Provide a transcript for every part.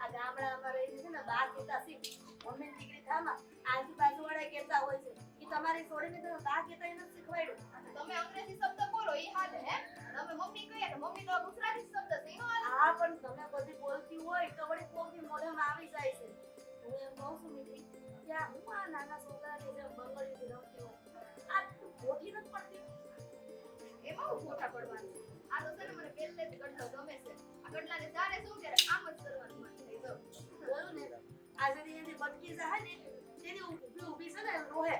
આ ગામડામાં રહીને છે ને બહાર કહેતા શીખ મમ્મી દીકરી થામાં આજુબાજુ વાળા કહેતા હોય છે કે તમારી છોડીને તો બહાર કહેતા એને શીખવાડ્યું તમે અંગ્રેજી શબ્દ બોલો ઈ હાલે હે તમે મમ્મી કહીએ કે મમ્મી તો ગુજરાતી શબ્દ છે ઈ નો હાલે હા પણ તમે બધી બોલતી હોય તો વળી કોકની મોઢામાં આવી જાય છે હું એમ કહું છું મિત્રી ત્યાં હું આ નાના છોકરાની જેમ બંગડીથી રમતી હોય આ ખોટી નથી પડતી એમાં હું ખોટા પડવાનું આ તો છે ને મને પહેલેથી ગઢલો ગમે છે આ ગઢલાને જાણે શું ત્યારે આમ જ કરવાનું મન થઈ ગયું બોલું ને આજે એની બટકી જાય ને તેની ઊભી છે ને રોહે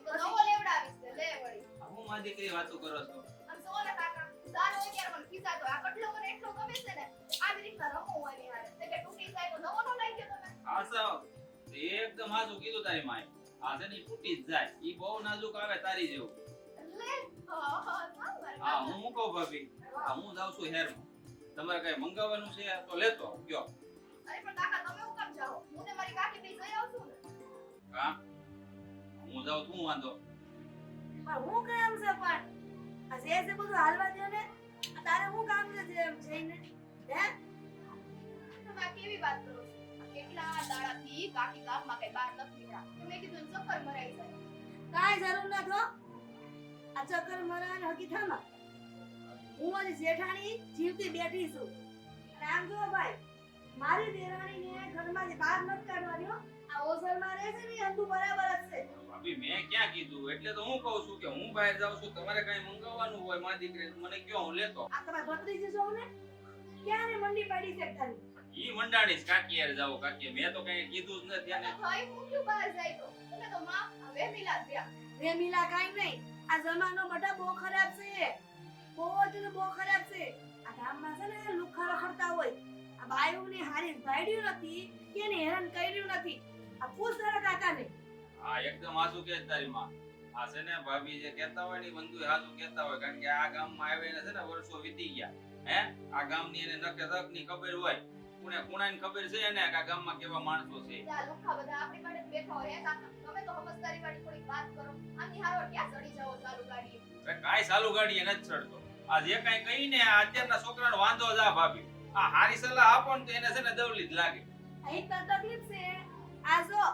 તો નવો લેવડાવીશ તે લે વળી હું માં દીકરી વાતો કરો છો આમ સોલે કાકા સારો હોય ત્યારે મને ખીસા તો આ ગઢલો મને એટલો ગમે છે ને આવી રીતના રમવું હોય ની હારે તે કે તૂટી જાય તો નવો નો લઈ ગયો તમે આ સાવ એકદમ હાજુ કીધું તારી માએ આ છે ને ઈ તૂટી જ જાય ઈ બહુ નાજુક આવે તારી જેવું લે હા હું કહું ભાભી હા હું જાઉં છું હેરમાં તમારે કઈ મંગાવવાનું છે તો લેતો આવો, કયો અરે પણ કાકા તમે હું કામ જાઓ હું ને મારી કાકી બે જઈ આવશું ને હા હું જાઉં તું વાંધો પણ હું કામ છે પણ આ જે છે બધું હાલવા દે ને આ તારે હું કામ છે જેમ જઈને હે તમે આ કેવી વાત કરો છો આ કેટલા દાડાથી કાકી ગામમાં કઈ બહાર નથી નીકળ્યા મેં કીધું ચક્કર મરાઈ જાય કાઈ જરૂર ન થો આ ચક્કર મરાને હકીકતમાં હું મારી જેઠાણી જીવતી બેઠી છું અને આમ જો ભાઈ મારી દેરાણીને ઘરમાંથી બહાર નથી કાઢવાની હો આ ઓસરમાં રહે છે ને એ અંધુ બરાબર જ છે ભાભી મેં ક્યાં કીધું એટલે તો હું કહું છું કે હું બહાર જાઉં છું તમારે કઈ મંગાવવાનું હોય માં દીકરી મને કયો હું લેતો આ તમારે ભત્રીજી છો ને ક્યારે મંડી પાડી છે તારી ઈ મંડાણી જ કાકી યાર જાવ કાકી મેં તો કઈ કીધું જ નથી અને અને ભાઈ હું ક્યું બહાર જાય તો તમે તો માં હવે મિલા ગયા રેમીલા કાઈ નહીં આ જમાનો બટા બહુ ખરાબ છે બહુ એટલે બહુ ખરાબ છે આ ગામમાં છે ને લુખ્ખા રખડતા હોય આ બાયુની હારી ભાડ્યું નથી કે એને હેરાન કર્યું નથી આ પૂછ તારા કાકાને હા એકદમ હાસુ કે તારી માં આ છે ને ભાભી જે કહેતા હોય ને ઈ બંધુ હાસુ કહેતા હોય કારણ કે આ ગામમાં આવીને છે ને વર્ષો વીતી ગયા હે આ ગામની એને નકે તક ની ખબર હોય કોને કોણાની ખબર છે એને કે આ ગામમાં કેવા માણસો છે ત્યાં લુખા બધા આપણી માટે બેઠા હોય હે કાકા તમે તો સમજદારી વાળી થોડીક વાત કરો આમની હારો ક્યાં ચડી જાઓ ચાલુ ગાડી અરે કાઈ ચાલુ ગાડી એ નથી ચડતો આ જે કાઈ કહીને આ અત્યારના છોકરાનો વાંધો જ આ ભાભી આ હારી સલાહ આપો ને તો એને છે ને દવલી જ લાગે અહીં તો તકલીફ છે આ જો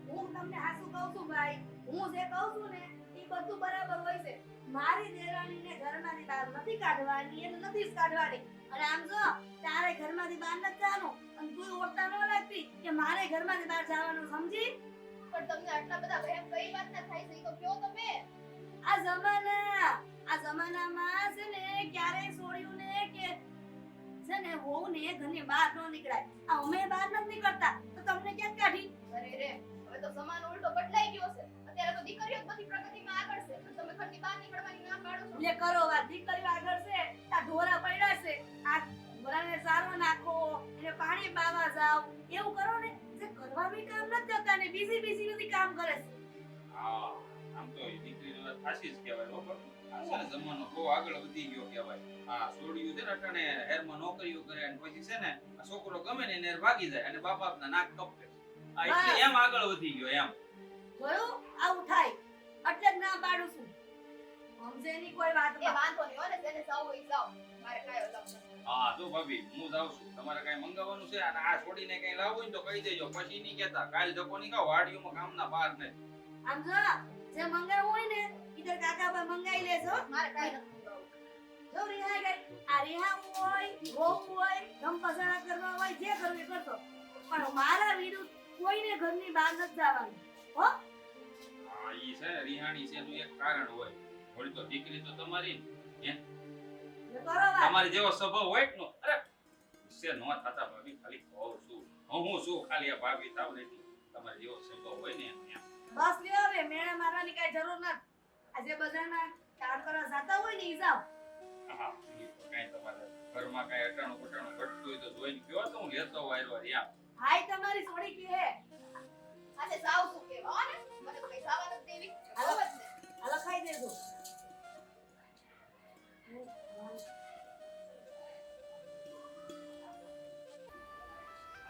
હું તમને હાસુ કહું છું ભાઈ હું જે કહું છું ને એ બધું બરાબર હોય છે મારી દેરાણીને ઘરમાંથી બહાર નથી કાઢવાની એને નથી જ કાઢવાની અને આમ જો તારે ઘરમાંથી બહાર નથી જવાનું અને તું ઓળતા ન લાગતી કે મારે ઘરમાંથી બહાર જવાનું સમજી પણ તમને આટલા બધા વહેમ કઈ વાતના થાય છે ઈ તો કયો તમે આ જમાનામાં છે ને ક્યારેય છોડ્યું ને કે છે ને વહુ ને ઘરની બહાર ન નીકળાય આ અમે બહાર નથી નીકળતા તો તમને ક્યાં કાઢી અરે રે હવે તો સમાન ઉલટો બદલાઈ ગયો છે અત્યારે તો દીકરીઓ જ બધી પ્રગતિમાં આગળ છે અને તમે ઘરની બહાર નીકળવાની ના પાડો છો લે કરો વાત દીકરીઓ આગળ છે આ ઢોરા પડ્યા છે આ ઢોરાને ચારો નાખો એને પાણી પાવા જાવ એવું કરો ને જે કરવા બી કામ નથી જતા ને બીજી બધી કામ કરે છે હા આમ તો ઈ દીકરીનો ખાસી જ કહેવાય હો પણ આ છે ને જમાનો બહુ આગળ વધી ગયો કહેવાય આ છોડ્યું છે ને અટાણે હેરમાં નોકરીઓ કરે અને પછી છે ને આ છોકરો ગમે ને એને ભાગી જાય અને બાપના નાક કપે આ એટલે એમ આગળ વધી ગયો એમ જોયું આવું થાય એટલે જ ના પાડું છું સમજે ની કોઈ વાત એ વાંધો નહીં હો ને જેને જાવ હોય જાવ મારે કાયો જાવ હા તો ભાભી હું જાઉં છું તમારે કઈ મંગાવવાનું છે અને આ છોડીને કઈ લાવવું હોય ને તો કહી દેજો પછી નહીં કહેતા કાલ ધક્કો નહીં ખાવ વાડીઓમાં કામના બહાર નહીં આમ જો જે મંગાવું હોય ને ઈધર કાકા પર મંગાઈ લેજો મારે કાઈ નથી જો રિહા ગઈ આ રિહા હોય ગોમ હોય ગમપસણા કરવા હોય જે કરવું એ કરતો પણ મારા વિરુદ્ધ કોઈને ઘરની બહાર નથી જવાનું હો હા ઈ છે ને રિહાણી છે એનું એક કારણ હોય વળી તો દીકરી તો તમારી ને કરો વાત તમારી જેવો સ્વભાવ હોય કે નો અરે ગુસ્સે નો થતા ભાભી ખાલી કહું છું હું શું ખાલી આ ભાભી થાવ ને તમારી જેવો સ્વભાવ હોય ને એમ બસ લ્યો હવે મેળા મારવાની કઈ જરૂર નથી આજે બધાના કામ કરવા જાતા હોય ને ઈ જાવ હા ઈ તો કાંઈ તમારે ઘરમાં કાંઈ અટાણું પટાણું ઘટતું હોય તો જોઈને કયો તો હું લેતો વાયરો યાર હાય તમારી સોડી કે હે આજે જાવ શું કેવા હો ને મને તો કઈ જવા નથી દેવી હાલો. આવો જ ને હાલો ખાઈ દેજો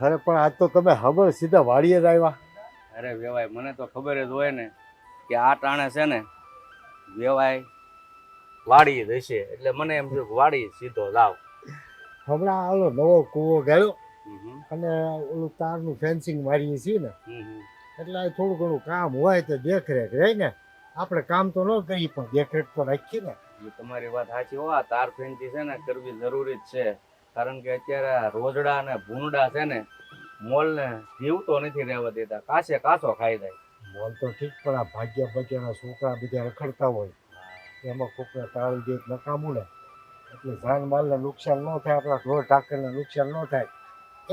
અરે પણ આજ તો તમે ખબર સીધા વાડીએ જ આવ્યા અરે વેવાય મને તો ખબર જ હોય ને કે આ ટાણે છે ને વેવાય વાડી જ હશે એટલે મને એમ થયું કે વાડી સીધો લાવ હમણાં આલો નવો કૂવો ગાળ્યો હમ અને ઓલું તારનું ફેન્સિંગ મારીએ છીએ ને હમ એટલે આ થોડું ઘણું કામ હોય તો દેખરેખ રહે ને. આપણે કામ તો ન કરીએ પણ દેખરેખ તો રાખીએ ને. એ તમારી વાત સાચી હો. આ તાર ફેન્સી છે ને કરવી જરૂરી જ છે, કારણ કે અત્યારે આ રોજડા અને ભૂંડા છે ને મોલને જીવતો નથી રહેવા દેતા, કાસે કાસો ખાઈ જાય. મોલ તો ઠીક પણ આ ભાગ્યા ભાગ્યાના છોકરા બધા રખડતા હોય એમાં કોકને તાળી દે નકામું ને, એટલે જાનમાલને નુકસાન ન થાય, આપણા ઢોર ઢાકરને નુકસાન ન થાય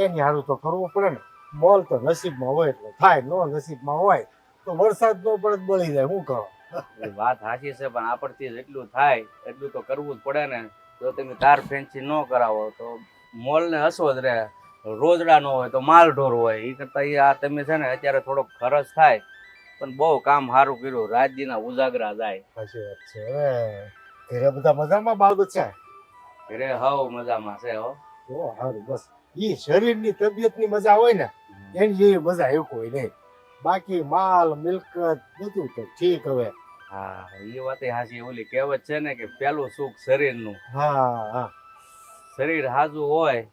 એની સારું તો કરવું પડે ને. મોલ તો નસીબમાં હોય એટલે થાય, નો નસીબમાં હોય તો વરસાદ નો પડે તો બળી જાય. શું કરો? એ વાત સાચી છે, પણ આપણથી જેટલું થાય એટલું તો કરવું જ પડે ને. જો તમે તાર ફેન્સી ન કરાવો તો મોલને હસવો જ રહે. રોજડા ન હોય તો માલ ઢોર હોય. એ કરતા આ તમે છે ને અત્યારે થોડોક ખર્ચ થાય પણ બહુ કામ સારું કર્યું. રાજ્યના ઉજાગરા જાય. સાચી વાત છે. હવે ઘરે બધા મજામાં બાબત છે? ઘરે હવ મજામાં છે હો. તો સારું, બસ ઈ શરીરની તબિયતની મજા હોય ને એની જેવી મજા એ કોઈ નહીં. બાકી માલ મિલકત બધું તો ઠીક. હવે હા એ વાત સાચી. ઓલી કહેવત છે ને કે પેલું સુખ શરીરનું. હા હા શરીર હાજુ હોય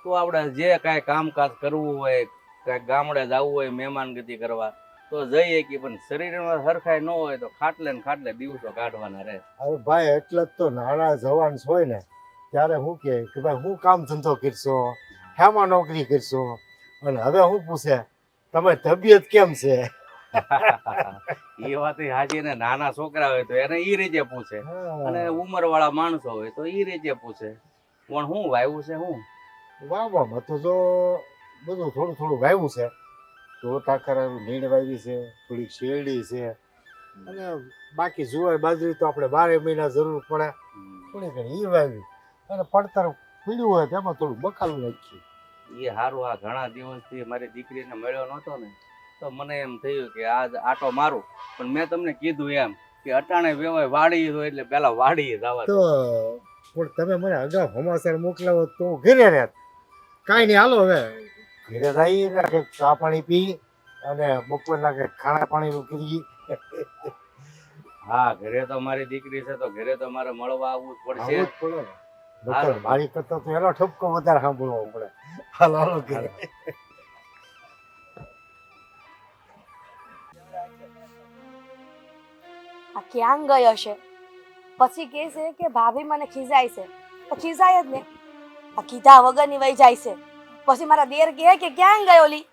તો આપણે જે કાંઈ કામકાજ કરવું હોય, કાંઈક ગામડે જવું હોય મહેમાનગતિ કરવા તો જઈએ કે, પણ શરીરમાં હરખાઈ ન હોય તો ખાટલે ને ખાટલે દિવસો કાઢવાના રહે. હવે ભાઈ એટલે જ તો નાના જવાન હોય ને ત્યારે શું કે ભાઈ હું કામ ધંધો કરશો, હેમાં નોકરી કરશો, અને હવે હું પૂછે તમારી તબિયત કેમ છે? એ વાત સાચી ને. નાના છોકરા હોય તો એને ઈ રીતે પૂછે, અને ઉંમર વાળા માણસો હોય તો ઈ રીતે પૂછે પણ હું વાવ્યું છે હું. વાવવામાં તો જો બધું થોડું થોડું વાવ્યું છે. તો ટાકરાનું નીણ વાવી છે, થોડીક શેરડી છે, અને બાકી જુવાર બાજરી તો આપણે 12 મહિના જરૂર પડે થોડી ઘણી એ વાવી, અને પડતર પીડ્યું હોય તેમાં થોડું બકાલું નાખ્યું. એ સારું. આ ઘણા દિવસથી મારી દીકરીને મળ્યો નહોતો ને તો મને એમ થયું કે આજ આટો મારું, પણ મેં તમને કીધું એમ કે અટાણે વેવાય વાડી હોય એટલે પેલા વાડીએ જવા તો પણ તમે મને અગાઉ સમાચાર મોકલાવો તો હું ઘરે રહેત. કાંઈ નહીં, હાલો હવે ઘરે જઈએ ને કંઈક ચા પાણી પી અને બપોરના કંઈક ખાણા પાણીનું કરીએ. હા ઘરે તો મારી દીકરી છે તો ઘરે તો મારે મળવા આવવું જ પડશે. આવું જ પડે ને. નકર મારી કરતા તો એનો ઠપકો વધારે સાંભળવો પડે. હાલો હાલો ઘરે. આ ક્યાં ગયો છે? પછી કહે છે કે ભાભી મને ખીજાય છે, તો ખીજાય જ ને. આ કીધા વગરની વહી જાય છે. પછી મારા દેર કહે કે ક્યાં ગયો લી?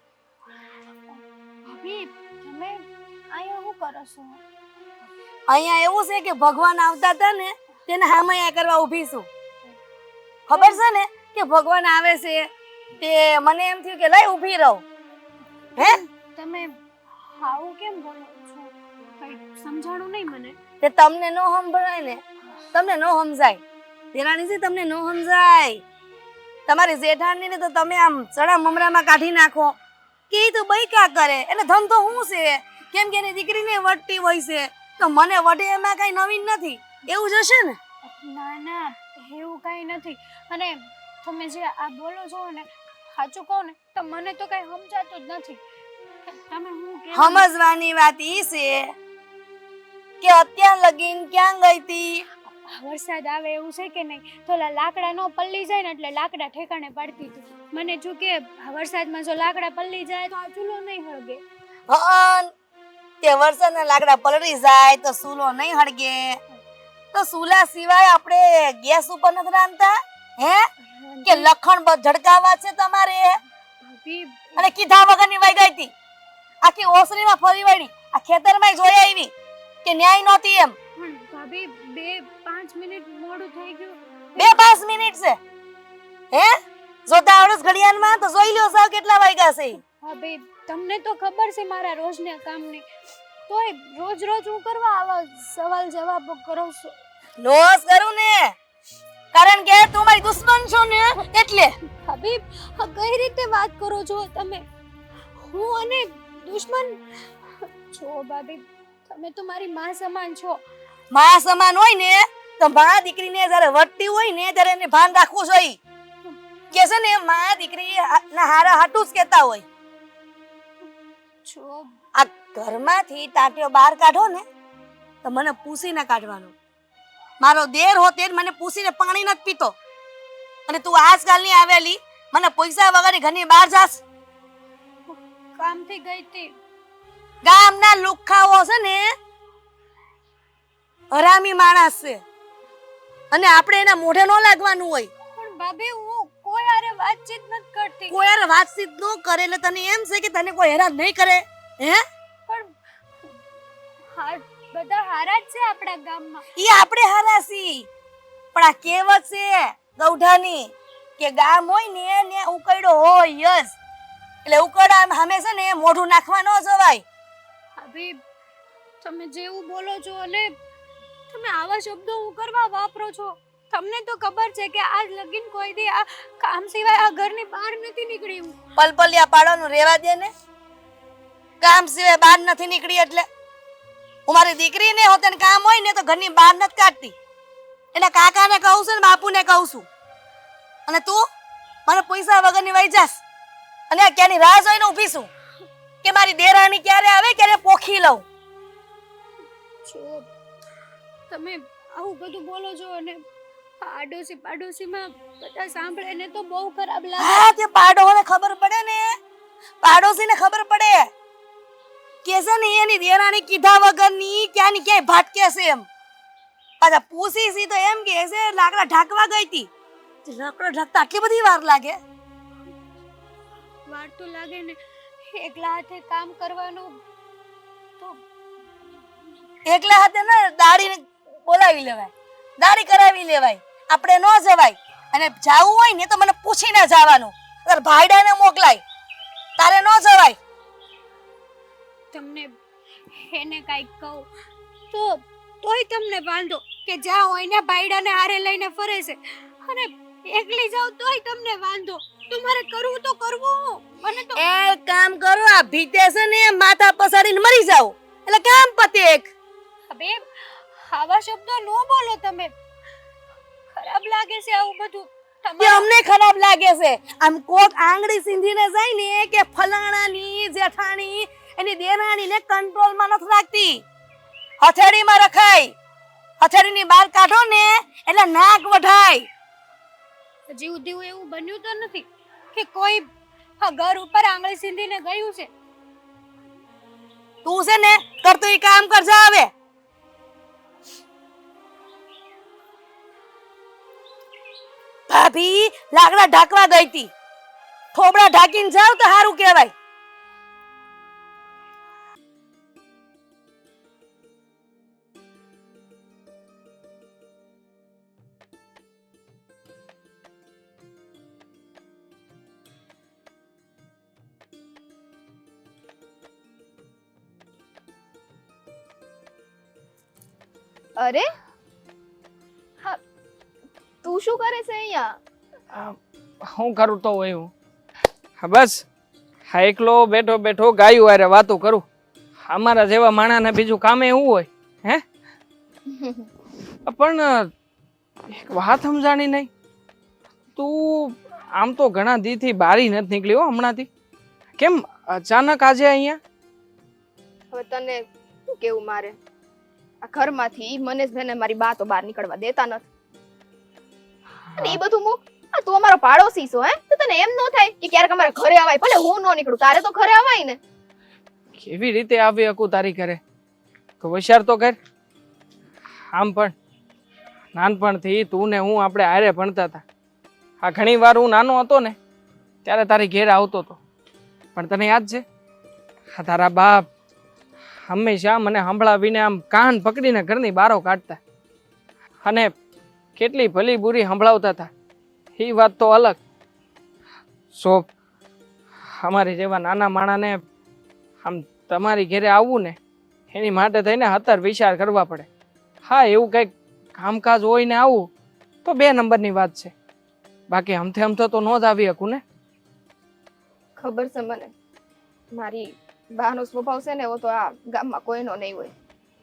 ભાભી તમે અહીંયા શું કરો છો? અહીંયા એવું છે કે ભગવાન આવતા હતા ને તેને હામૈયા કરવા ઊભી છું. ખબર છે ને કે ભગવાન આવે છે તે મને એમ થયું કે લઈ ઊભી રહું. હે તમે આવું કેમ બોલો છો? કઈ સમજાણું નહીં મને. તે તમને નો સમજાય ને, તમને નો સમજાય દેરાણીજી, તમને નો સમજાય. તમારી જેઠાણી ને તો તમે આમ ચણા મમરામાં કાઢી નાખો કે ઈ તો બૈકા કરે એટલે ધંધો શું છે, કેમ કે એની દીકરીને વટતી હોય છે તો મને વટે એમાં કઈ નવીન નથી. એવું જ હશે ને? ના ના એવું કઈ નથી. અને તમે જે આ બોલો છો ને સાચું કહો ને તો મને તો કઈ સમજાતું જ નથી. તમે હું કે સમજવાની વાત ઈ છે કે અત્યાર લગીન ક્યાં ગઈ તી? વરસાદ આવે એવું છે કે નહીં તો લાકડા નો પલ્લી જાય ને એટલે લાકડા ઠેકાણે પાડતી હતી. મને જો કે વરસાદમાં જો લાકડા પલ્લી જાય તો આ ચૂલો નહીં હળગે. હન તે વરસાદના લાકડા પલળી જાય તો સૂલો નહીં હળગે. તો સૂલા સિવાય આપણે ગેસ ઉપર નથી રાંધતા? હે કે લખણ ઝડકાવા છે તમારે? ભાભી અને કીધા વગરની વઈ ગઈ તી. આખી ઓસરીમાં ફરી વળી આ ખેતરમાં જોઈ આવી કે ન્યાય નહોતી એમ. પણ ભાભી 2-5 મિનિટ મોડું થઈ ગયું. 2-5 મિનિટ છે? હે જોતા આવડસ ઘડિયાળમાં તો જોઈ લ્યો સાવ કેટલા વાગ્યા છે. ભાભી તમને તો ખબર છે મારા રોજના કામની, તોય રોજ રોજ હું કરવા આવા સવાલ જવાબ કરો છો? નોસ કરું ને કારણ કે તું મારી દુશ્મન છો ને એટલે. ભાભી આ કઈ રીતે વાત કરો છો તમે? હું અને દુશ્મન છો? ભાભી તમે તો મારી માં સમાન છો. માં સમાન હોય ને તો માં દીકરીને જ્યારે વટતી હોય ને ત્યારે એને ભાન રાખવું જોઈએ. કે છે ને માં દીકરી ના હારા હાટું જ કહેતા હોય. છો આ ઘરમાંથી ટાંટિયો બહાર કાઢો ને તો મને પૂછીને કાઢવાનો. મારો દેર હોતે મને પૂછીને પાણી નથી પીતો, અને તું આજકાલની આવેલી મને પૈસા વગરની ઘરની બહાર જાસ. કામથી ગઈ હતી. ગામના લુખ્ખાઓ છે ને હરામી માણસ છે અને આપણે એના મોઢે ન લાગવાનું હોય. પણ ભાભી હું કોઈ હારે વાતચીત નથી કરતી. કોઈ યાર વાતચીત ન કરે એટલે તને એમ છે કે તને કોઈ હેરાન નહીં કરે હે? પણ હા બધા હારા જ છે આપણા ગામમાં. ઈ આપણે હારા છી પણ આ કહેવત છે ગૌઢાની કે ગામ હોય ને ને ઉકળ્યો હોય જ એટલે ઉકળા સામે છે ને મોઢું નાખવા ન જવાય. ભાભી તમે જેવું બોલો છો અને તમે આવા શબ્દો હું કરવા વાપરો છો. તમને તો ખબર છે કે આજ લગીન કોઈ દી આ કામ સિવાય આ ઘરની બહાર નથી નીકળી હું. પલપલિયા પાડવાનું રેવા દે ને. કામ સિવાય બહાર નથી નીકળી એટલે હું મારી દીકરીને હોતે ને કામ હોય ને તો ઘરની બહાર નથી કાઢતી. એના કાકાને કહું છું ને બાપુને કહું છું. અને તું મને પૈસા વગરની વહી જાસ અને આ ક્યાંની રાહ જોઈને ઊભી છું કે મારી દેરાણી ક્યારે આવે ક્યારે પોખી લઉં. જો તમે આવું બધું બોલો છો અને પાડોશીમાં બધા સાંભળે ને તો બહુ ખરાબ લાગે. હા તે પાડોને ખબર પડે ને પાડોશીને ખબર પડે કે છે ને એની દેરાણી કીધા વગરની ક્યાંની ક્યાંય ભાટકે છે એમ. પાછા પૂછી સી તો એમ કે છે લાકડા ઢાંકવા ગઈ હતી. લાકડા ઢાંકતા આટલી બધી વાર લાગે? વાર તો લાગે ને. એકલા હાથે કામ કરવાનું તો એકલા હાથે ને દાઢી બોલાવી લેવાય, દાઢી કરાવી લેવાય. આપણે ન જવાય અને જાવું હોય ને તો મને પૂછીને જવાનું. અગર ભાઈડાને મોકલાય તારે ન જવાય. તમને એને કાંઈક કહું તો તોય તમને વાંધો કે જ્યાં હોય ને ભાઈડાને હારે લઈને ફરે છે અને એકલી જાવ તોય તમને વાંધો. તમારે કરવું તો કરવું. મને તો એ કામ કરો આ ભીતે છે ને માથા પસાડીને મરી જાવ એટલે કામ પતે. એક હવે આવા શબ્દો ન બોલો તમે. ખરાબ લાગે છે આવું બધું. તે અમને ખરાબ લાગે છે. આમ કોક આંગળી સીંધીને જાય ને કે ફલાણાની જેઠાણી એની દેરાણીને કંટ્રોલમાં નથી રાખતી. હથેળીમાં રખાય. હથેળીની બહાર કાઢો ને એટલે નાક વઢાય. હજી સુધી એવું બન્યું તો નથી કે કોઈ આ ઘર ઉપર આંગળી સીંધીને ગયું છે. તું છે ને કરતું ઈ કામ કરજા. આવે ભાભી લાકડા ઢાંકવા ગઈ હતી. થોબડા ઢાંકીને જાવ તો સારું કહેવાય. અરે હા તું શું કરે છે અહીંયા? હું કરું તો હોય હું બસ હા એકલો બેઠો બેઠો ગાયું હારે વાતો કરું. અમારા જેવા માણાને બીજું કામે એવું હોય હે? પણ એક વાત સમજાણી નહીં. તું આમ તો ઘણા દીથી બારી નથી નીકળી હો હમણાંથી. કેમ અચાનક આજે અહીંયા? હવે તને શું કેવું મારે? આ ઘરમાંથી મનેશભાઈને મારી બા તો બહાર નીકળવા દેતા નથી. અને એ બધું મૂક. આ તું અમારો પાડોશી છો હે? તો તને એમ ન થાય કે ક્યારેક અમારા ઘરે આવાય? ભલે હું ન નીકળું તારે તો ઘરે આવાય ને. કેવી રીતે આવી શકું તારી ઘરે? તો વિચાર તો કર. આમ પણ નાનપણથી તું ને હું આપણે હારે ભણતા હતા. આ ઘણી વાર હું નાનો હતો ને ત્યારે તારી ઘેર આવતો હતો. પણ તને યાદ છે આ તારા બાપ હંમેશા મને સંભળાવીને આમ કાન પકડીને ઘરની બારો કાઢતા અને કેટલી ભલી બુરી સંભળાવતા હતા. એ વાત તો અલગ. સો અમારી જેવા નાના માણાને આમ તમારી ઘેરે આવવું ને એની માટે થઈને 17 વિચાર કરવા પડે. હા એવું કંઈક કામકાજ હોય ને આવું તો 2 નંબરની વાત છે. બાકી હમથે તો ન જ આવી શકું ને. ખબર છે મને મારી બાનો સ્વભાવ છે ને એવો તો આ ગામમાં કોઈનો નહીં હોય.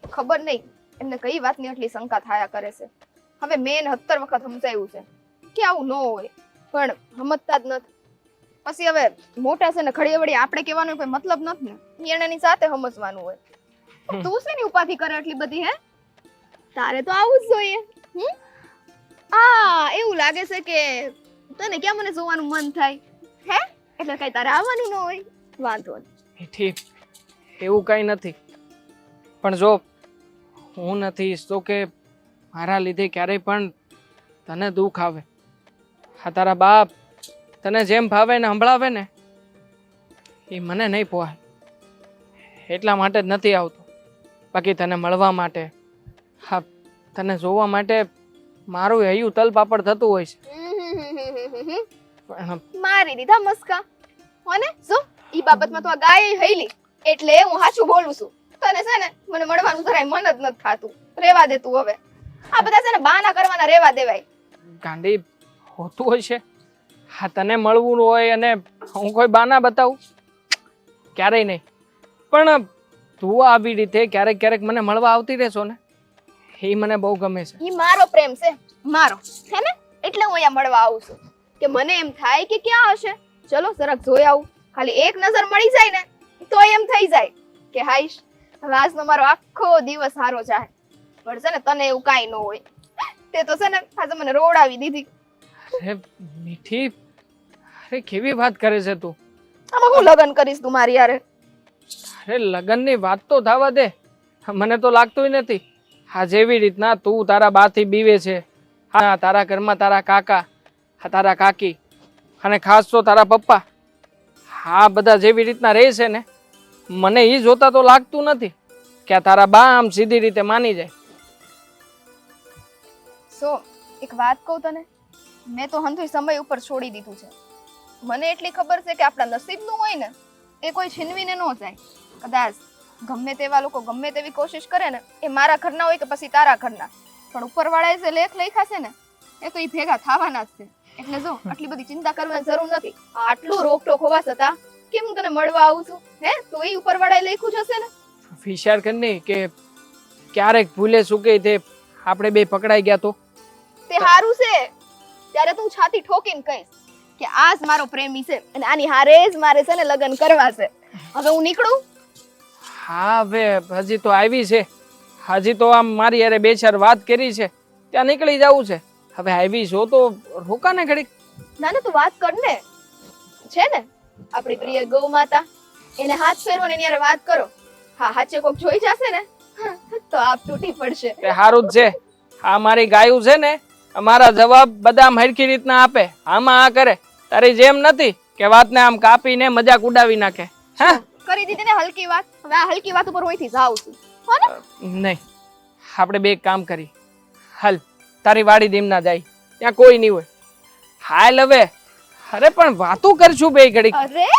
ખબર નહીં એમને કઈ વાતની આટલી શંકા થાયા કરે છે. હવે મેં 17 વખત સમજાવ્યું છે કે આવું ન હોય પણ સમજતા જ નથી. પછી હવે મોટા છે ને ઘડીએ વળી આપણે કહેવાનો કોઈ મતલબ નથી ને. એની સાથે સમજવાનું હોય. તું છે ને ઉપાધિ કરે એટલી બધી હે? તારે તો આવું જ જોઈએ. એવું લાગે છે કે તને ક્યાં મને જોવાનું મન થાય હે એટલે કઈ તારે આવવાનું ન હોય વાંધો નહીં મીઠી એવું કઈ નથી પણ જો હું નથી ઈચ્છતો કે મારા લીધે ક્યારેય પણ તને દુઃખ આવે હા તારા બાપ તને જેમ ભાવે ને સંભળાવે ને એ મને નહીં પોહાય એટલા માટે જ નથી આવતો બાકી તને મળવા માટે હા તને જોવા માટે મારું હૈયું તલપાપડ થતું હોય છે પણ મારી દીધા મસ્કા હોને જો ઈ બાબતમાં તો આ ગાય હૈલી એટલે હું સાચું બોલું છું તને છે ને મને મળવાનું જરાય મન જ નથી થાતું રેવા દે તું હવે આ બધા છે ને બહાના કરવાના રેવા દેવાય ગાંડી હોતું હોય છે હા તને મળવું હોય અને હું કોઈ બાના બતાવું ક્યારેય નહીં પણ તું આવી રીતે ક્યારેક ક્યારેક મને મળવા આવતી રહેશો ને એ મને બહુ ગમે છે ઈ મારો પ્રેમ છે મારો હે ને એટલે હું અહીંયા મળવા આવું છું કે મને એમ થાય કે ક્યાં હશે ચલો જરાક જોઈ આવું ખાલી એક નજર મળી જાય ને તો એમ થઈ જાય કે હાઈશ હવે આજનો મારો આખો દિવસ સારો જાય પણ છે ને તને એવું કાંઈ ન હોય તે તો છે ને આજે મને રોડાવી દીધી અરે મીઠી અરે કેવી વાત કરે છે તું આમાં હું લગ્ન કરીશ તું મારી યારે અરે લગ્નની વાત તો થવા દે મને તો લાગતું નથી હા જેવી રીતના તું તારા બાથી બીવે છે હા તારા ઘરમાં તારા કાકા હા તારા કાકી અને ખાસ તો તારા પપ્પા હા બધા જેવી રીતના રહે છે ને મને એ જોતા તો લાગતું નથી કે આ તારા બા આમ સીધી રીતે માની જાય સો એક વાત કહું તને મેં તો હંધુય સમય ઉપર છોડી દીધું છે મને એટલી ખબર છે કે આપણા નસીબનું હોય ને એ કોઈ છીનવીને ન જાય કદાચ ગમે તેવા લોકો ગમે તેવી કોશિશ કરે ને એ મારા ઘરના હોય કે પછી તારા ઘરના પણ ઉપરવાળાએ જે લેખ લખ્યા છે ને એ તો એ ભેગા થવાના જ છે એટલે જો આટલી બધી ચિંતા કરવાની જરૂર નથી આટલું રોકટોક હોવા છતાં કેમ હું તને મળવા આવું છું હે તો એ ઉપરવાળાએ લખ્યું જ હશે ને વિચાર કર નહીં કે ક્યારેક ભૂલે ચૂકે તે આપણે બે પકડાઈ ગયા તો તે હારું છે ત્યારે તું છાતી ઠોકીને કહીશ કે આ જ મારો પ્રેમી છે અને આની હારે જ મારે છે ને લગ્ન કરવા છે હવે હું નીકળું હા હવે હજી તો આવી છે હજી તો આમ મારી યારે બે ચાર વાત કરી છે ત્યાં નીકળી જવું છે હવે આવી છો તો રોકા ને ઘડીક ના ના તું વાત કર ને છે ને આપણી પ્રિય ગૌ માતા એને હાથ ફેરવો ને એની હારે વાત કરો હા હાચે કોક જોઈ જશે ને તો આપ તૂટી પડશે તે સારું જ છે આ મારી ગાયું છે ને અમારા જવાબ બધા આમ હરખી રીતના આપે આમાં આ કરે તારી જેમ નથી કે વાતને આમ કાપીને મજાક ઉડાવી નાખે હા કરી દીધી ને હલકી વાત હવે આ હલકી વાત ઉપર હું અહીંથી જાઉં છું હો ને નહીં આપણે બે એક કામ કરી હાલ તારી વાડી દીમના જાય ત્યાં કોઈ નહીં હોય હાલ હવે અરે પણ વાતું કરશું બે ઘડી અરે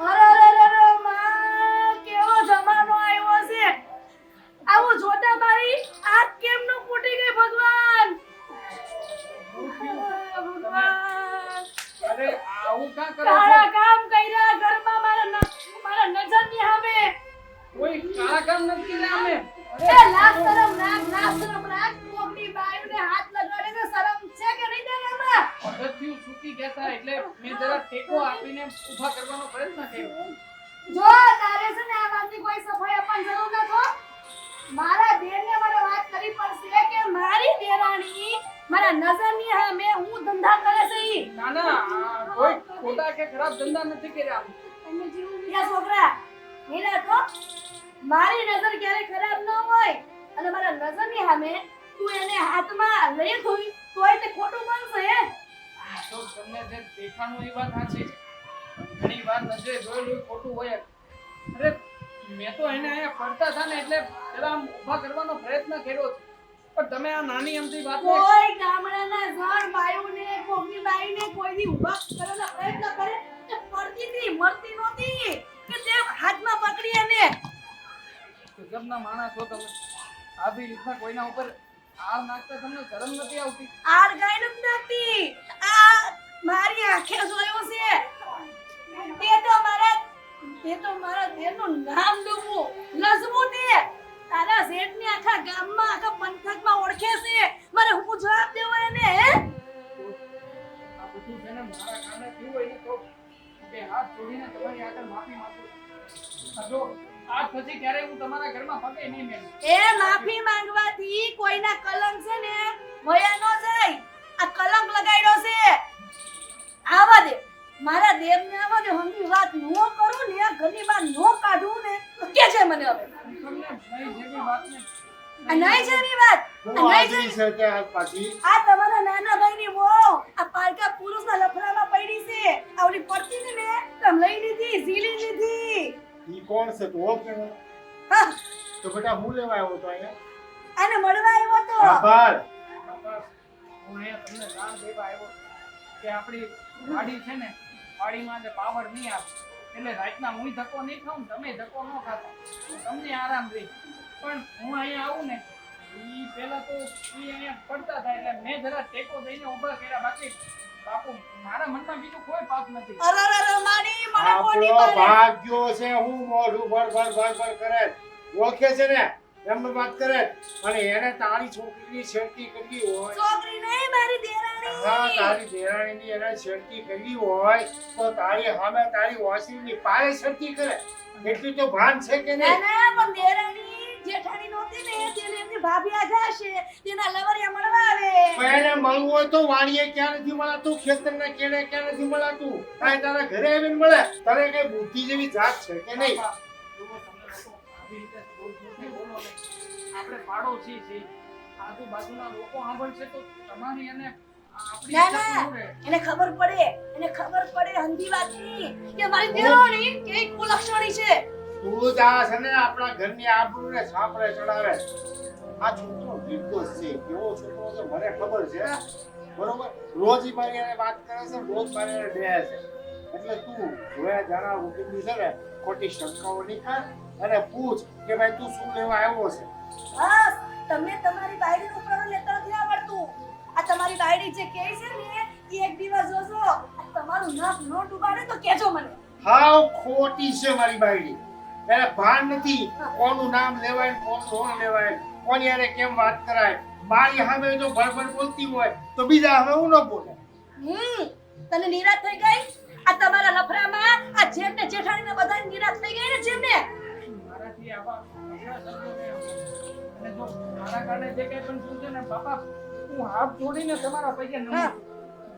અરે માં કેવો જમાનો આવ્યો છે આવું જોતા મારી આંખ કેમ ન ફૂટી ગઈ ભગવાન ભગવાન અરે આવું કા કરો કાળા કામ કર્યા ઘરમાં મારા નજરની સામે કોઈ કાળા કામ નથી કર્યા અમે એ લાખ શરમ રાખ કોકની બાયુને હાથ લગાડે તો શરમ છે કે નહીં તને એમાં પગથિયું છૂટી ગયા હતા એટલે મેં જરા ટેકો આપીને ઊભા કરવાનો પ્રયત્ન કર્યો જો તારે છે ને આ વાતની કોઈ સફાઈ આપવાની જરૂર નથી મારા દેરને મને વાત કરી પડશે કે મારી દેરાણી મારા નજરની સામે હું ધંધા કરે છે ઈ ના ના કોઈ ખોટા કે ખરાબ ધંધા નથી કર્યા તમે જીવું યા છોકરા નીલા તો મારી નજર ક્યારે ખરાબ ન હોય અને મારા નજરની સામે તું એને હાથમાં લઈ ધોઈ તોય તે ખોટું બનશે હે તો તમને જે દેખાનું એ વાત સાચી છે ઘણી વાર નજરે જોયેલું ખોટું હોય અરે મેં તો એને અહીંયા ફરતા હતા ને એટલે જરા આમ ઊભા કરવાનો પ્રયત્ન કર્યો છે પણ તમે આ નાની અમથી વાતને કોઈ ગામડાના જણ બાયુને કોકની બાઈને કોઈ દી ઊભા કરવાનો પ્રયત્ન કરે તે પડતી હતી મરતી નહોતી કે તે હાથમાં પકડી અને ગજબના માણસ છો તમે આવી રીતના કોઈના ઉપર આળ નાખતા તમને શરમ નથી આવતી આડ ગાય નથી નાખતી આ મારી આંખે જોયો છે તે તો મારા દેરનું નામ લૂવું લજવું તે તારા શેઠને આખા ગામમાં આખા પંથકમાં ઓળખે છે મારે હું જવાબ દેવો એને હે આ બધું છે ને મારા કારણે થયું હોય ને તો કે હાથ જોડીને તમારી આગળ માફી માંગુ છું. જો આજ પછી ક્યારેય હું તમારા ઘરમાં પગે નહીં મેલું. એ માફી માંગવાથી કોઈના કલંક છે ને વયા નો જાય. આ કલંક લગાડ્યો છે. આવા દે મારા દેવને આવા દે. હમની વાત નો કરું ને આ ઘરની બહાર નો કાઢું ને તો કે છે મને હવે તમને નહીં જેવી વાતને આ નહીં જેવી વાત. હું આદરી છે તે હાથ પાછી આ તમારા નાના ભાઈની વહુ આ પારકા પુરુષના લફડામાં પડી છે. આ ઓલી પડતી હતી ને તમ લઈ લીધી, ઝીલી લીધી. ઈ કોણ છે તો ઓકે હા, તો બેટા હું લેવા આવ્યો તો અહીંયા આને મળવા આવ્યો તો. આભાર બાપા, હું અહીંયા તમને જાણ દેવા આવ્યો કે આપણી વાડી છે ને વાડીમાં જે પાવર નહીં આવે એટલે રાતના હું ધક્કો નહીં ખાઉં તમે ધક્કો ન ખાતા તો તમને આરામ રહે. પણ હું અહીંયા આવું ને ઈ પહેલા તો ઈ અહીંયા પડતા થાય એટલે મેં જરા ટેકો દઈને ઊભા કર્યા. બાકી બાપુ મારા મનમાં બીજું કોઈ પાપ નથી. અરરર મારી મને કોની આપણો મારે. ભાગ્યો છે હું મોઢું ભર કરે ઓળખે છે ને એમ વાત કરે અને એને તારી છોકરીની છેડતી કરવી હોય છોકરી નહીં મારી હા દેરાણી. તારી દેરાણીની એને છેડતી કરવી હોય તો તારી સામે તારી વાસીની પાયે છેડતી કરે એટલી તો ભાન છે કે ના નહીં ના પણ દેરાણી જેઠાણી નહોતી ને તેને એમની ભાભી આજા છે તેના લવરિયા મળવા આવે. પણ એને મળવું હોય તો વાણીએ ક્યાં નથી મળાતું ખેતરના કેળે ક્યાં નથી મળાતું આ તારા ઘરે આવીને મળે તારે કઈ બુદ્ધિ જેવી જાત છે કે નહીં બાપા, જુઓ તમને લોકો આવી રીતે દૂર-દૂરથી બોલો નહીં. આપણે પાડોશી છીએ. આજુબાજુના લોકો સાંભળશે તો તમારી અને આપણી ના, ઇજ્જત ના. ન રહે. એને ખબર પડે હંધી વાતની કે મારી દેરાણી કેવી કુલક્ષણી છે. તું જ આ છે ને આપણા ઘરની આબરૂને છાપરે ચડાવે આ છોકરો નિર્દોષ છે કેવો છોકરો છે મને ખબર છે બરોબર રોજ ઈ મારી હારે વાત કરે છે રોજ મારી હારે બેસે છે એટલે તું જોયા જાણા ઉકેલી છે ને ખોટી શંકાઓ નીકાળ અને પૂછ કે ભાઈ તું શું લેવા આવ્યો છે બસ તમને તમારી બાયડીનું પ્રણ લેતા નથી આવડતું. આ તમારી બાયડી જે કહે છે ને એ એક દિવસ જોજો આ તમારું નાક ન ડૂબાડે તો કહેજો મને. હાવ ખોટી છે મારી બાયડી એને ભાન નથી કોનું નામ લેવાય ને કોનું ન લેવાય કોની હારે કેમ વાત કરાય મારી સામે જો ભરભર બોલતી હોય તો બીજા સામે હું ન બોલે તને નિરાશ થઈ ગઈ આ તમારા લફરામાં આ જેઠ ને જેઠાણી ને બધા નિરાશ થઈ ગઈ ને જેમને. મારાથી આવા અઘરા શબ્દો નહીં આવે. અને જો મારા કારણે જે કંઈ પણ થયું છે ને બાપા હું હાથ જોડીને તમારા પૈસે નમું છું.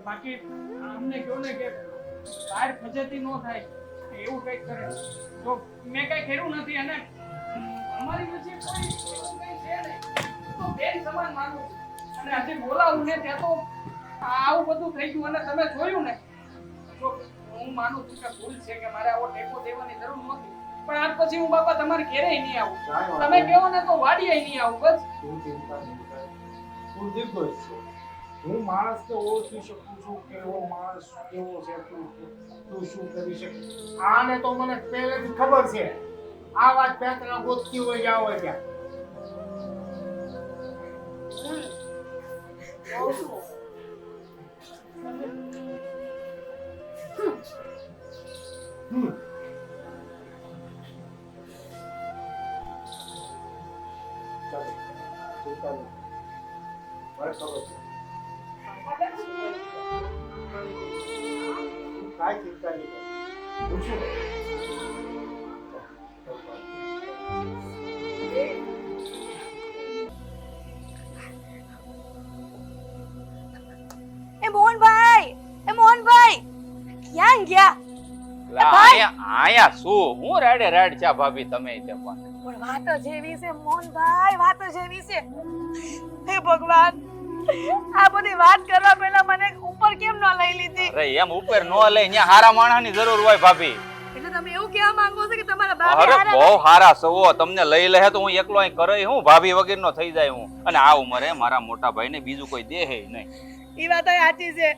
બાકી અમને કહો ને કે બહાર ફજેતી ન થાય એવું કંઈક કરે. જો મેં કંઈ કર્યું નથી અને અમારી વચ્ચે કોઈ એવું કંઈ છે નહીં. તો બેન સમાન માનું છું. અને હજી બોલાવું ને ત્યાં તો આવું બધું થઈ ગયું અને તમે જોયું ને જો હું માનું છું કે ભૂલ છે કે મારે આવો ટેકો દેવાની જરૂર નહોતી. પણ આજ પછી હું બાપા તમારે ઘેરેય નહીં આવું. તમે કહો ને તો વાડીએ નહીં આવું બસ. તું ચિંતા નહીં કર તું નિર્દોષ છે હું માણસને ઓળખી શકું છું કે એવો માણસ કેવો છે તું શું કરી શકે આને તો મને પહેલેથી ખબર છે આ વાત પેતરા ગોતતી હોય જાવ હોય ત્યાં કહું છું. ચાલો ચિંતા નહીં મને ખબર છે કાંઈ ચિંતા નહીં કર હું શું એ મોહનભાઈ ક્યાં ગયા? આયા શું હું રાડે રાડ ચા ભાભી તમે તે પણ પણ વાત જ એવી છે મોહનભાઈ, વાત જ એવી છે. હે ભગવાન, આ બધી વાત કરવા પહેલા મને ઉપર કેમ ન લઈ લીધી? અરે એમ ઉપર નો લે અહીંયા હારા માણસની જરૂર હોય ભાભી. એટલે તમે એવું કહેવા માંગો છો કે તમારા બાબા અરે હારા બહુ હારા સવો તમને લઈ લે તો હું એકલો અહીં કરે હું ભાભી વગરનો થઈ જાય હું અને આ ઉંમરે મારા મોટા ભાઈને બીજું કોઈ દેહે નહીં. ઈ વાત સાચી છે.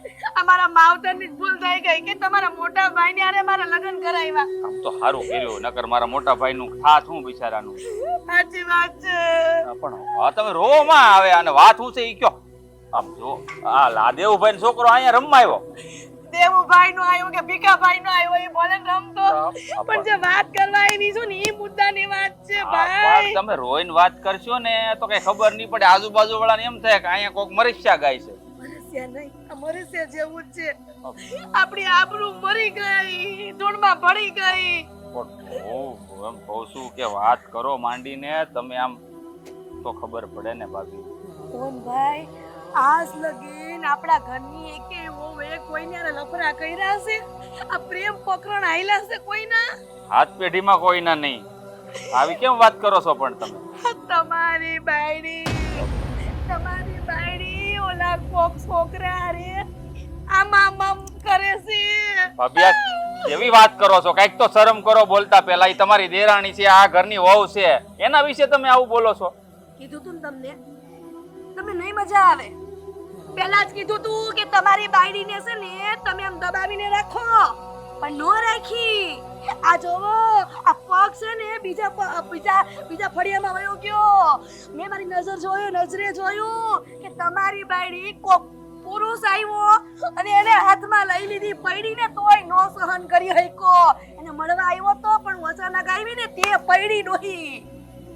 અમારા માવતરની જ ભૂલ થઈ ગઈ કે તમારા મોટા ભાઈને હારે મારા લગ્ન કરાવ્યા. આમ તો સારું કર્યું નકર મારા મોટા ભાઈનું થાત હું બિચારાનું. સાચી વાત છે. પણ હા તમે રો માં આવે અને વાત હું છે ઈ કયો આમ જો આ લાદેવભાઈ નો છોકરો અહીંયા રમવા આવ્યો. દેવુભાઈ નો આવ્યો કે ભીખાભાઈ નો આવ્યો એ બોલે ને રમતો, પણ જે વાત કરવા આવી છું ને એ મુદ્દાની વાત છે ભાઈ. તમે રોઈને વાત કરશો ને તો કઈ ખબર નહીં પડે આજુબાજુ વાળાને એમ થાય કે અહીંયા કોક મરસ્યા ગાય છે. મરસ્યા નહીં, આ મરસ્યા જેવું જ છે. આપણી આબરૂ મરી ગઈ, ધૂળમાં ભળી ગઈ. પણ હું એમ કહું છું કે વાત કરો માંડીને, તમે આમ તો ખબર પડે ને ભાભી. ભાઈ, આજ લગીન આપણા ઘરની એકે વહુએ કોઈને હારે લફરા કર્યા છે? આ પ્રેમ પકરણ આયલા છે કોઈના? હાથ પેઢીમાં કોઈના નહીં. આવી કેમ વાત કરો છો પણ તમે? તમારી બાયડી ઓલા કોક છોકરા હારે આમ કરે છે. ભાભી આ કેવી વાત કરો છો? કઈક તો શરમ કરો બોલતા પહેલા. ઈ તમારી દેરાણી છે, આ ઘરની વહુ છે, એના વિશે તમે આવું બોલો છો? કીધું તું ને તમને, તમે નહીં મજા આવે. પહેલા જ કીધું તું કે તમારી બાયડીને છે ને તમે આમ દબાવીને રાખો, પણ નો રાખી. આ જોવો, આ પગ છે ને બીજા ફળિયામાં વયો ગયો. મેં મારી નજરે જોયું કે તમારી બાયડી કોક પુરુષ આવ્યો અને એને હાથમાં લઈ લીધી પૈડીને, તોય નો સહન કરી શક્યો. એને મળવા આવ્યો તો પણ અચાનક આવીને તે પૈડી નોહી.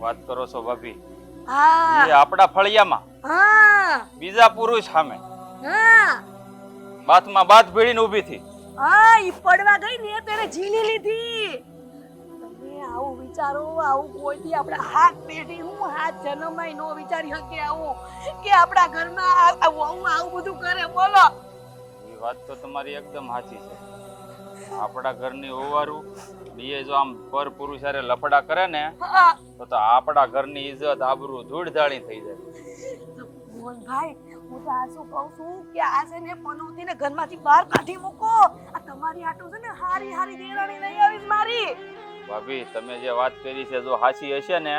વાત કરો છો ભાભી? હા એ આપણા ફળિયામાં હા બીજા પુરુષ સામે હા બાથમાં બાથ ભીડીને ઊભી થી. હા, ઈ પડવા ગઈ ને તેને ઝીલી લીધી. તમે આવું વિચારો, આવું કોઈથી આપણા હાથ પેઢી હું હાથ જન્મમાં નો વિચારી શકે આવું કે આપણા ઘરમાં આવું બધું કરે. બોલો. એ વાત તો તમારી એકદમ સાચી છે. આપણા ઘરની ઓવારું એ જો આમ પર પુરુષ હારે લફડા કરે ને હા તો આપણા ઘરની ઇજ્જત આબરૂ ધૂળધાળી થઈ જાય. મોહનભાઈ, હું તો આ શું કહું છું કે આ છે ને પનોતીને ઘરમાંથી બહાર કાઢી મૂકો. આ તમારી આટું છે ને હારી દેરાણી લઈ આવીશ મારી. ભાભી તમે જે વાત કરી છે જો હાચી હશે ને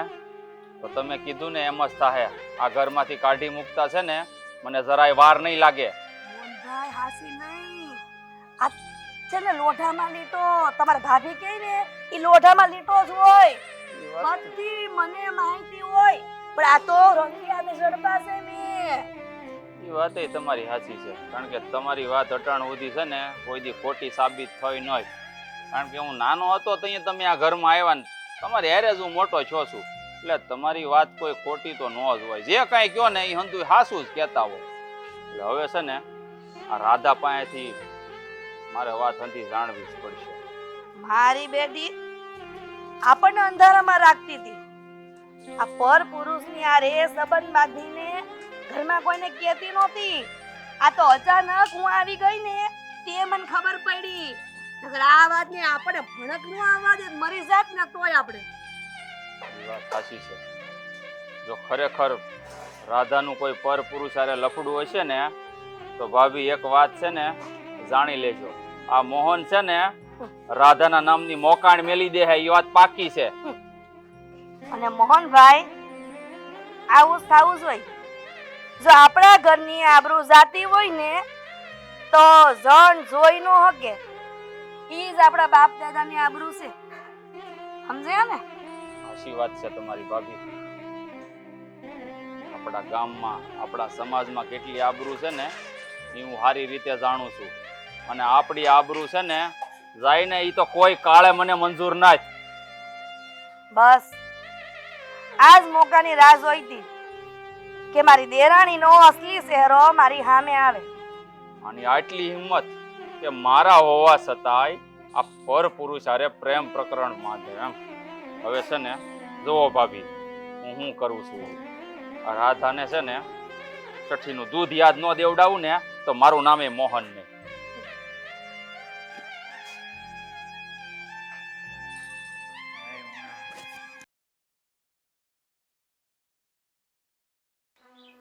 તો તમે કીધું ને એમ જ થાય. આ ઘરમાંથી કાઢી મૂકતા છે ને મને જરાય વાર નહીં લાગે. મોહનભાઈ, હાસી નહીં. આ છે ને લોઢામાં લીટો. તમારા ભાભી કહે ને ઈ લોઢામાં લીટો જ હોય. બધી મને માહિતી હોય, પણ આ તો રંગિયાને ઝડપાશે ને. એ વાત તમારી સાચી છે, કારણ કે તમારી વાત અટાણ સુધી છે ને કોઈ દી ખોટી સાબિત થઈ નહીં. કારણ કે હું નાનો હતો તો તમે આ ઘરમાં આવ્યા ને તમારી હારે જ હું મોટો છો છું, એટલે તમારી વાત કોઈ ખોટી તો ન જ હોય. જે કાંઈ કહો ને એ હંધુય હાસું જ કહેતા હોય. એટલે હવે છે ને આ રાધા પાસેથી મારે વાત હંધી જાણવી જ પડશે. મારી બેટી આપણને અંધારામાં રાખતી હતી. આ પર પુરુષની હારે સંબંધ બાંધીને ઘરમાં કોઈને કહેતી નહોતી. આ તો અચાનક હું આવી ગઈ ને તે મને ખબર પડી. નકર આ વાતને આપણે ભણકનો આવાજ જ મરી જાત ને તોય આપણે. એ વાત સાચી છે. જો ખરેખર રાધાનું કોઈ પર પુરુષ હારે લફડું હશે ને તો ભાભી એક વાત છે ને જાણી લેજો, આ મોહન છે ને રાધાના નામની મોકાણ મેલી દે હે, એ વાત પાકી છે. અને મોહનભાઈ, આવું થવું જોઈએ. જો આપણા ઘરની આબરૂ જાતી હોય ને તો જણ જોઈ નો હકે. ઈ જ આપણા બાપ દાદાની આબરૂ છે. સમજ્યા ને? સાચી વાત છે તમારી ભાભી. આપણા ગામમાં આપણા સમાજમાં કેટલી આબરૂ છે ને એ હું સારી રીતે જાણું છું. અને આપણી આબરૂ છે ને જાય ને એ તો કોઈ કાળે મને મંજૂર ના જ. બસ આજ મોકાની રાહ જોઈતી કે મારી દેરાણીનો અસલી ચહેરો મારી સામે આવે. અને આટલી હિંમત કે મારા હોવા છતાંય આ પર પુરુષ હારે પ્રેમ પ્રકરણ માંડે એમ. હવે છે ને જુઓ ભાભી, હું શું કરું છું. આ રાધાને છે ને છઠ્ઠીનું દૂધ યાદ ન દેવડાવું ને તો મારું નામે મોહન નહીં.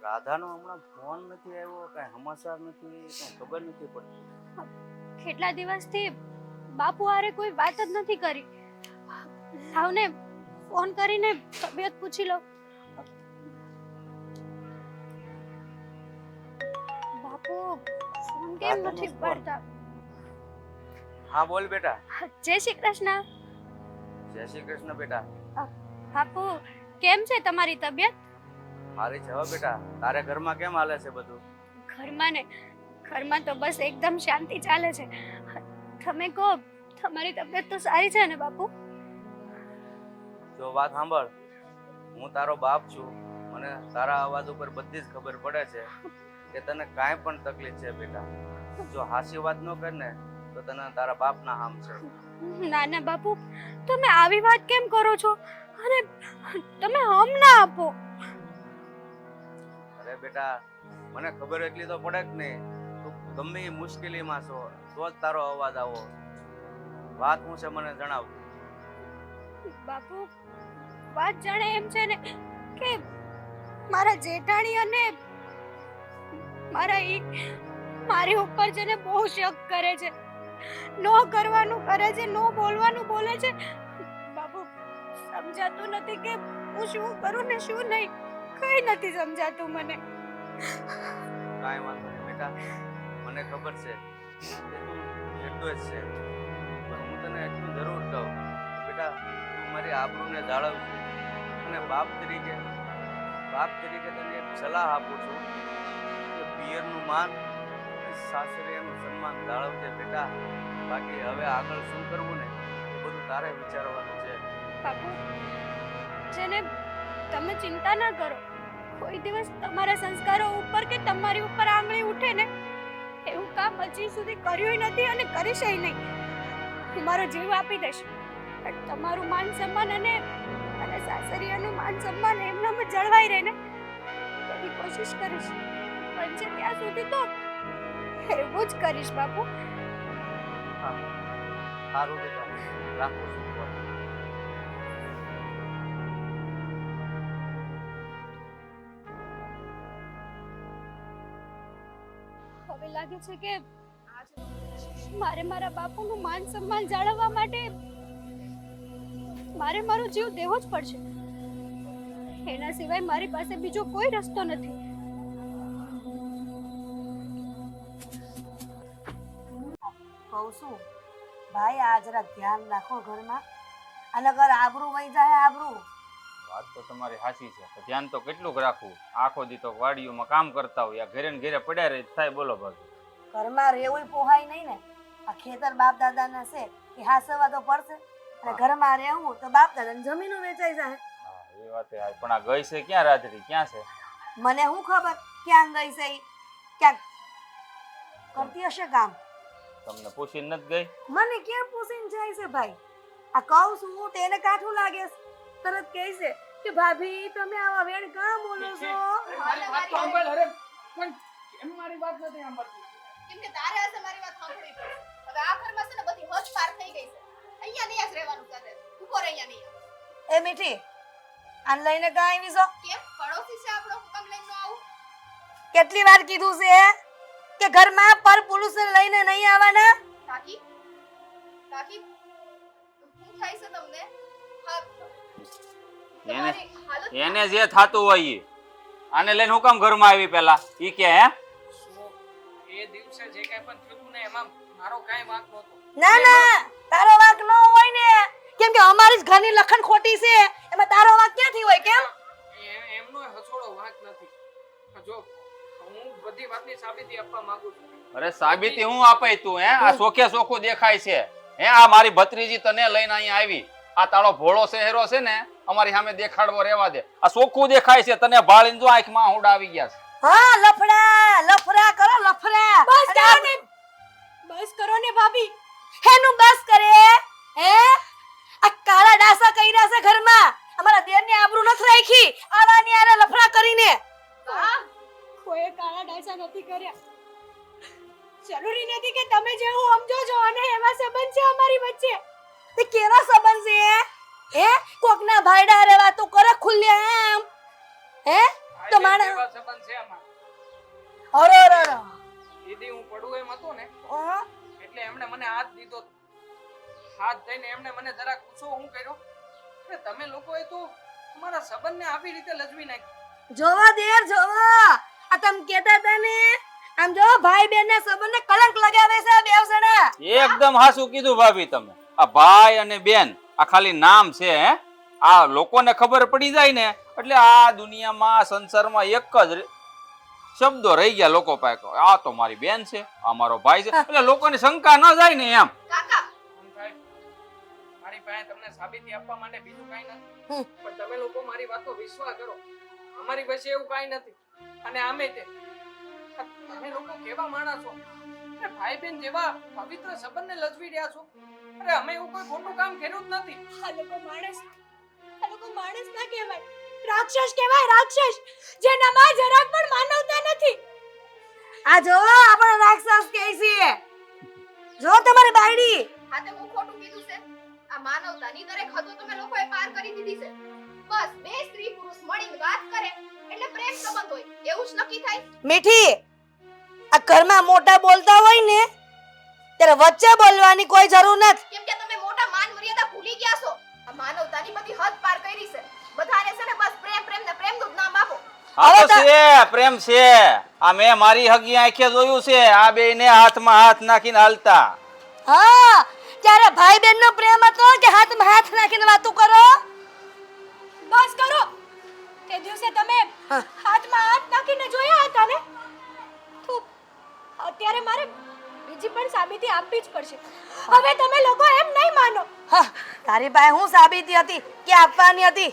રાધાનો હમણાં ફોન નથી આવ્યો, કઈ સમાચાર નથી, કઈ ખબર નથી પડતી. કેટલા દિવસથી બાપુ હારે કોઈ વાત જ નથી કરી. લાવને ફોન કરીને તબિયત પૂછી લો. બાપુ ફોન કેમ નથી પડતા? હા બોલ બેટા. જય શ્રી કૃષ્ણ. જય શ્રી કૃષ્ણ બેટા. બાપુ કેમ છે તમારી તબિયત? મારી છે હો બેટા. તારે ઘરમાં કેમ હાલે છે બધું? ઘરમાં તો બસ એકદમ શાંતિ ચાલે છે. તમે કહો, તમારી તબિયત તો સારી છે ને બાપુ? જો વાત સાંભળ, હું તારો બાપ છું, મને તારા અવાજ ઉપર બધી જ ખબર પડે છે. કે તને કાંઈ પણ તકલીફ છે બેટા, જો હાસી વાત ન કર ને તો તને તારા બાપના હામ છે. ના ના બાપુ, તમે આવી વાત કેમ કરો છો? અરે તમે હમ ના આપો. અરે બેટા, મને ખબર એટલી તો પડે કે નહીં, તું ગમે એ મુશ્કેલીમાં છો તો જ તારો અવાજ આવો. વાત શું છે મને જણાવ. બાપુ, વાત જાણે એમ છે ને કે મારા જેઠાણી અને મારી ઉપર છે ને બહુ શક કરે છે. નો કરવાનું કરે છે, નો બોલવાનું બોલે છે. બાપુ, સમજાતું નથી કે હું શું કરું ને શું નહીં. કઈ નથી સમજાતું મને. કાંઈ વાંધો નહીં બેટા, મને ખબર છે કે તું એટલો જ છે, પણ હું તને એટલું જરૂર કહું બેટા, તું મારી આબરૂને જાળવજે. અને બાપ તરીકે તને એક સલાહ આપું છું કે પિયરનું માન અને સાસરિયાનું સન્માન જાળવજે બેટા. બાકી હવે આગળ શું કરવું ને એ બધું તારે વિચારવાનું છે. બાપુ, જેને તમે ચિંતા ના કરો. કોઈ દિવસ તમારા સંસ્કારો ઉપર કે તમારી ઉપર આંગળી ઉઠે ને એવું કામ હજી સુધી કર્યું નથી અને કરીશ નહીં. હું મારો જીવ આપી દઈશ, પણ તમારું માન સન્માન અને સાસરિયાનું માન સન્માન એમનામ જ જળવાઈ રહે ને એવી કોશિશ કરીશ. પણ છે ત્યાં સુધી તો એવું જ કરીશ બાપુ. હા, સારું બેટા, રાખું છું. હવે લાગે છે કે મારે મારા બાપુનું માન સન્માન જાળવવા માટે મારે મારો જીવ દેવો જ પડશે. એના સિવાય મારી પાસે બીજો કોઈ રસ્તો નથી. કહું છું ભાઈ, આ જરાક ધ્યાન રાખો ઘરમાં, અને ઘર આબરૂ વહી જાય. આબરૂ વાત તો તમારી સાચી છે, પણ ધ્યાન તો કેટલું રાખવું. આખો દી તો વાડીઓમાં કામ કરતા હોય, ઘરે ને ઘરે પડ્યા રહે થાય. બોલો ભાભી, ઘરમાં રહેવું પોહાય નહીં ને. આ ખેતર બાપ દાદાના છે એ હાસવા તો પડશે, અને ઘરમાં રહેવું તો બાપ દાદાની જમીનો વેચાઈ જાય. હા એ વાત છે. પણ આ ગઈ છે ક્યાં? રાત્રિ ક્યાં છે? મને શું ખબર ક્યાં ગઈ છે ઈ? ક્યાંક કરતી હશે કામ. તમને પૂછીને નથી ગઈ? મને કેમ પૂછીને જાય છે ભાઈ? આ કહું છું તેને કાઠું લાગે છે, તરત કહે છે કે ભાભી તમે આવા વેણ કામ બોલો છો. મારી વાત તો સાંભળ. અરે પણ કેમ મારી વાત નથી સાંભળતી? કેમ કે તારે હશે મારી વાત સાંભળવી પડશે. હવે આ ઘરમાં છે ને બધી હદ પાર થઈ ગઈ છે. અહીંયા નહીં જ રહેવાનું કરે. ઉપર અહીંયા નહીં. એ મીઠી, આન લઈને કાં આવી છો? કેમ પડોશી છે આપણો, હુકમ લઈને ન આવું? કેટલી વાર કીધું છે કે ઘરમાં પર પુરુષને લઈને નહીં આવવાના? કાકી કાકી શું થાય છે તમને? હા, તમારી હાલત એને જે થાતું હોય ઈ. આને લઈને હું કામ ઘરમાં આવી પેલા? ઈ કે હે? એ દિવસે જે કાંઈ પણ થયું ને એમાં મારો કાંઈ વાંક નહોતો. ના ના, તારો વાંક ન હોય ને, કેમ કે અમારી જ ઘરની લખન ખોટી છે, એમાં તારો વાંક ક્યાંથી હોય? કેમ એમનો હસોડો વાંક નથી. જો હું બધી વાતની સાબિતી આપવા માંગુ છું. અરે સાબિતી હું આપે તું? હે આ સોખે સોખું દેખાય છે. હે આ મારી ભત્રીજી તને લઈને અહીંયા આવી. આ તારો ભોળો શહેરો છે ને અમારી સામે દેખાડવો રહેવા દે. આ સોખું દેખાય છે, તને ભાળીને જો આંખમાં હુંડા આવી ગયા છે. હા, લફડા કરો લફડા. બસ કરો ને, બસ કરો ને ભાભી. હેનું બસ કરે? હે આ કાળા ડાસા કર્યા છે ઘરમાં, અમારા દેરની આબરૂ નથી રાખી આવાની આરે લફડા કરીને. વાહ, કોઈ કાળા ડાસા નથી કર્યા. જરૂરી નથી કે તમે જેવું સમજો છો અને એવા સંબંધ છે અમારી વચ્ચે. તે કેવા સંબંધ છે? હે કોકના ભાઈડા રે વાતો કરે ખુલ્લે આમ? હે તો માણે એવા સંબંધ છે આમાં. અરે અરે અરે. દીદી હું પડું એમ હતો ને હા? એટલે એમણે મને હાથ દીધો. હાથ દઈને એમણે મને જરાક ઊંચો હું કર્યો કે તમે લોકોએ તો અમારા સંબંધને આવી રીતે લજવી નાખ્યો. જોવા દેર જોવા, આ તમ કેતા હતા ને આમ જો ભાઈ બેન ના સંબંધને કલંક લગાવે છે આ બેવ જણા. એકદમ હાસું કીધું ભાભી તમે. આ ભાઈ અને બેન આ ખાલી નામ છે. હે આ લોકોને ખબર પડી જાય ને એટલે આ દુનિયામાં સંસારમાં એક જ શબ્દો રહી ગયા લોકો પાસે. આ તો મારી બેન છે, આ મારો ભાઈ છે, એટલે લોકોની શંકા ન જાય ને એમ. કાકા સાહેબ, મારી પાસે તમને સાબિતી આપવા માટે બીજું કાંઈ નથી, પણ તમે લોકો મારી વાતનો વિશ્વાસ કરો. અમારી પાસે એવું કાંઈ નથી. અને આમે તે તમે લોકો કેવા માણસ છો? અરે ભાઈ બેન જેવા પવિત્ર સંબંધને લજવી રહ્યા છો. અરે અમે એવું કોઈ ખોટું કામ કર્યું જ નથી. આ લોકો માણસ ના કહેવાય, રાક્ષસ કહેવાય, રાક્ષસ, જેનામાં જરાક પણ માનવતા નથી. આ જો આપણે રાક્ષસ કહે છે, જો તમારી બાયડી. હા તે હું ખોટું કીધું છે? આ માનવતાની દરેક હદો તમે લોકોએ પાર કરી દીધી છે. બસ બે સ્ત્રી પુરુષ મળીને વાત કરે એટલે પ્રેમ સંબંધ હોય એવું જ નક્કી થાય. મીઠી, આ ઘરમાં મોટા બોલતા હોય ને ત્યારે વચ્ચે બોલવાની કોઈ જરૂર નથી. કેમ કે તમે મોટા માન મર્યાદા ભૂલી ગયા છો. આ માનવતાની બધી હદ પાર કરી છે. બધાને છે ને બસ પ્રેમ પ્રેમ ને પ્રેમનું જ નામ આપો. આ તો છે પ્રેમ છે. આ મેં મારી હગી આંખે જોયું છે, આ બેયને હાથમાં હાથ નાખીને હાલતા. હા, ત્યારે ભાઈ બેન નો પ્રેમ હતો કે હાથમાં હાથ નાખીને વાતો કરો? બસ કરો. તે દિવસે તમે હાથમાં હાથ નાખીને જોયા હતા ને? તો અત્યારે મારે બીજી પણ સાબિતી આપવી જ પડશે. હવે તમે લોકો એમ નહીં માનો. હા, તારી પાસે હું સાબિતી હતી કે આપવાની હતી?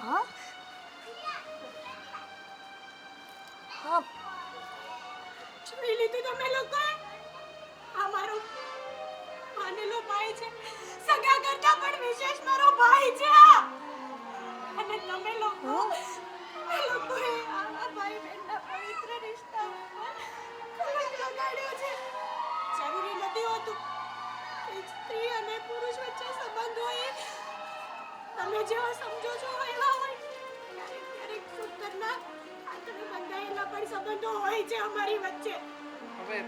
હા હા, જોઈ લીધું તમે લોકો? આ મારો માનેલો ભાઈ છે, સગા કરતા પણ વિશેષ મારો ભાઈ છે આ. અને તમે લોકોએ આ ભાઈ બહેનના પવિત્ર રિશ્તા ઉપર કલંક લગાડ્યો છે. જરૂરી નથી હોતું કે સ્ત્રી અને પુરુષ વચ્ચે સંબંધ હોય તમે જેવા સમજો છો એવા હોય. ક્યારેક ક્યારેક સુંદરના આંતરે બંધાયેલા પણ સંબંધો હોય છે અમારી વચ્ચે. હવે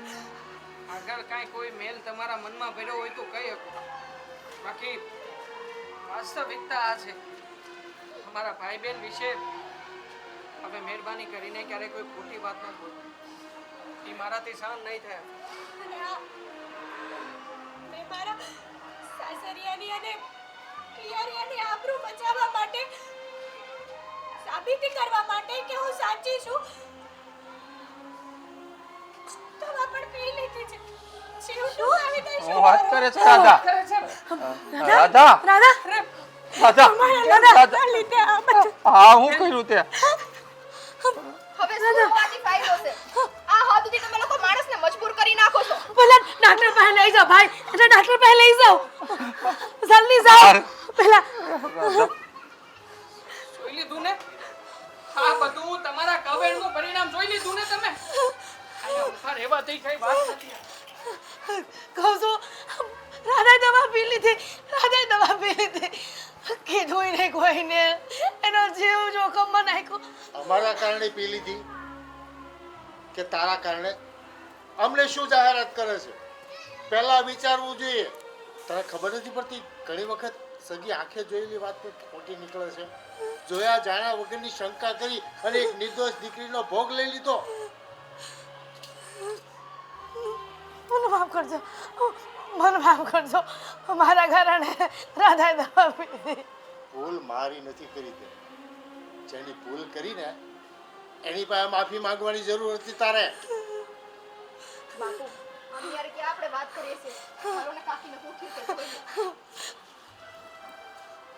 આગળ કાંઈ કોઈ મેલ તમારા મનમાં ભર્યો હોય તો કહી શકો. બાકી વાસ્તવિકતા આ છે. અમારા ભાઈ બહેન વિશે હવે મહેરબાની કરીને ક્યારેય કોઈ ખોટી વાત ન બોલો. એ મારાથી સહન નહીં થાય. અને આ મેં મારા સાસરિયાની અને પિયરિયાની આબરૂ બચાવવા માટે, સાબિતી કરવા માટે કે હું સાચી છું, દવા પણ પી લીધી છે. જીવતું આવી ગઈ છું. હું વાત કરે છે રાધા. રાધા રાધા, રાધા રાધા લીધે આ બધું. હા, હું કર્યું તે. હવે સુવાતી ફાયદો છે. આ હદ સુધી તમે લોકો માણસને મજબૂર કરી નાખો છો. પેલા ડાક્ટર પાસે લઈ જાઓ ભાઈ, એટલે ડાક્ટર પાસે લઈ જાઓ, જલ્દી જાઓ. પેલા જોઈ લીધું ને? આ બધું તમારા કવેળનું પરિણામ જોઈ લીધું ને તમે? આને ઉભા રહેવાથી કઈ વાત નથી. કહું છું, રાધાએ દવા પી લીધી, રાધાએ દવા પી લીધી. કીધું નહીં કોઈને, એનો જીવ જોખમમાં નાખ્યો. અમારા કારણે પી લીધી કે તારા કારણે? અમને શું જાહેરાત કરે છે? પહેલા વિચારવું જોઈએ. તને ખબર નથી પડતી? ઘણી વખત સગી આંખે જોયેલી વાત પણ ખોટી નીકળે છે. જોયા જાણ્યા વગરની શંકા કરી અને એક નિર્દોષ દીકરીનો ભોગ લઈ લીધો. મને માફ કરજો, મને માફ કરજો. મારા કારણે રાધાએ દવા પી લીધી. ભૂલ મારી નથી કરી તે. જેની ભૂલ કરીને એની પાસે માફી માંગવાની જરૂર હતી તારે. બાપુ, અમે યાર કે આપણે વાત કરીએ છીએ. મારો ને કાકીને પૂછ્યું કે જોઈ લો.